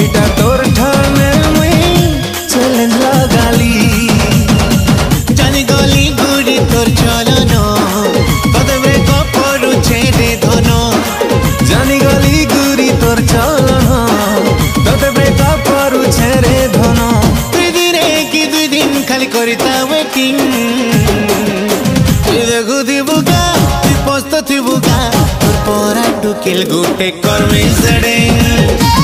इटा तोर ठाने मुई चैलेंज लगाली जानी गली गुड़ी तोर चलनो कदबे कपरू छेदे धनो जानी गली गुड़ी तोर चलनो कदबे कपरू छेदे धनो दुई दिने कि दुई दिन खाली करिता वेटिंग देखु दिबुगा तु पोस्त थिबुगा तोर परा टुकिल गुटे करमी सेडिंग